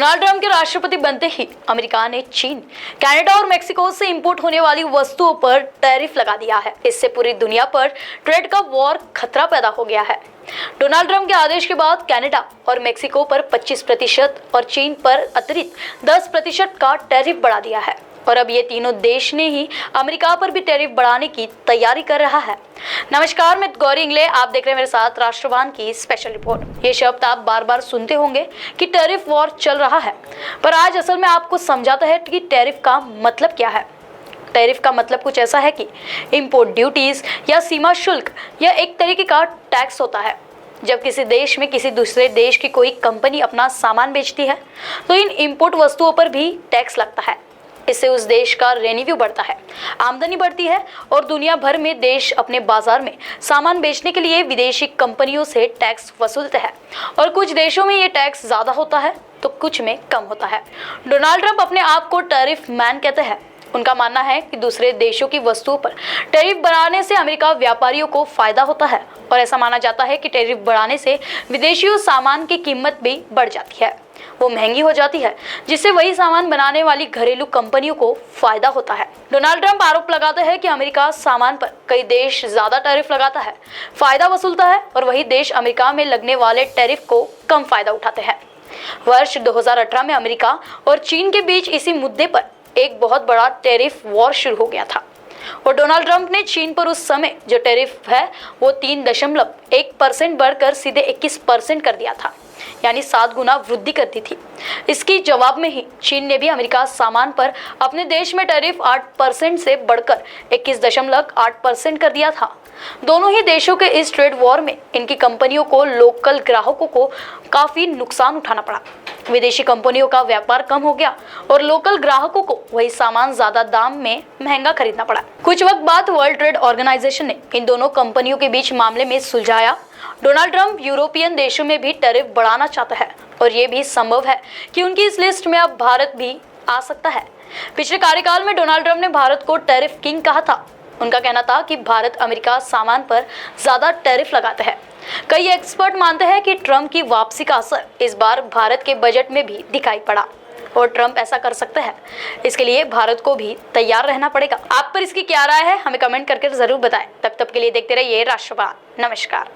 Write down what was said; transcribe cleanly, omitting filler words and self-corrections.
Donald Trump के राष्ट्रपति बनते ही अमेरिका ने चीन, कनाडा और मेक्सिको से इंपोर्ट होने वाली वस्तुओं पर टैरिफ लगा दिया है। इससे पूरी दुनिया पर ट्रेड का वॉर खतरा पैदा हो गया है। डोनाल्ड ट्रंप के आदेश के बाद कनाडा और मेक्सिको पर 25% और चीन पर अतिरिक्त 10% का टैरिफ बढ़ा दिया है और अब ये तीनों देश ने ही अमेरिका पर भी टैरिफ बढ़ाने की तैयारी कर रहा है। नमस्कार, मैं गौरी इंगले, आप देख रहे हैं मेरे साथ राष्ट्रवान की स्पेशल रिपोर्ट। ये शब्द आप बार बार सुनते होंगे कि टैरिफ वॉर चल रहा है, पर आज असल में आपको समझाता है कि टैरिफ का मतलब क्या है। टैरिफ का मतलब कुछ ऐसा है कि इंपोर्ट ड्यूटीज या सीमा शुल्क यह एक तरीके का टैक्स होता है। जब किसी देश में किसी दूसरे देश की कोई कंपनी अपना सामान बेचती है तो इन इंपोर्ट वस्तुओं पर भी टैक्स लगता है। इससे उस देश का रेवेन्यू बढ़ता है, आमदनी बढ़ती है और दुनिया भर में देश अपने बाजार में सामान बेचने के लिए विदेशी कंपनियों से टैक्स वसूलते हैं और कुछ देशों में ये टैक्स ज़्यादा होता है तो कुछ में कम होता है। डोनाल्ड ट्रंप अपने आप को टैरिफ मैन कहते हैं। उनका मानना है कि दूसरे देशों की वस्तुओं पर टैरिफ बढ़ाने से अमेरिका व्यापारियों को फायदा होता है और ऐसा माना जाता है कि टैरिफ बढ़ाने से विदेशी सामान की कीमत भी बढ़ जाती है, वो महंगी हो जाती है, जिससे वही सामान बनाने वाली घरेलू कंपनियों को फायदा होता है। डोनाल्ड ट्रंप आरोप लगाते हैं कि अमेरिका सामान पर कई देश ज्यादा टैरिफ लगाता है, फायदा वसूलता है और वही देश अमेरिका में लगने वाले टैरिफ को कम फायदा उठाते हैं। वर्ष 2018 में अमेरिका और चीन के बीच इसी मुद्दे पर एक बहुत बड़ा टैरिफ वॉर शुरू हो गया था और डोनाल्ड ट्रंप ने चीन पर उस समय जो टैरिफ है वो 3.1% बढ़कर सीधे 21% कर दिया था, यानी 7 गुना वृद्धि कर दी थी। इसकी जवाब में ही चीन ने भी अमेरिका सामान पर अपने देश में टैरिफ 8% से बढ़कर 21.8% कर दिया था। दोनों ही देशों के इस ट्रेड वॉर में इनकी कंपनियों को लोकल ग्राहकों को काफी नुकसान उठाना पड़ा। विदेशी कंपनियों का व्यापार कम हो गया और लोकल ग्राहकों को वही सामान ज्यादा दाम में महंगा खरीदना पड़ा। कुछ वक्त बाद वर्ल्ड ट्रेड ऑर्गेनाइजेशन ने इन दोनों कंपनियों के बीच मामले में सुलझाया। डोनाल्ड ट्रंप यूरोपियन देशों में भी टैरिफ बढ़ाना चाहता है और ये भी संभव है कि उनकी इस लिस्ट में अब भारत भी आ सकता है। पिछले कार्यकाल में डोनाल्ड ट्रंप ने भारत को टैरिफ किंग कहा था। उनका कहना था कि भारत अमेरिका सामान पर ज्यादा टैरिफ लगाता है। कई एक्सपर्ट मानते हैं कि ट्रंप की वापसी का असर इस बार भारत के बजट में भी दिखाई पड़ा और ट्रंप ऐसा कर सकते हैं। इसके लिए भारत को भी तैयार रहना पड़ेगा। आप पर इसकी क्या राय है, हमें कमेंट करके जरूर बताएं। तब के लिए देखते रहिए राष्ट्रवाद। नमस्कार।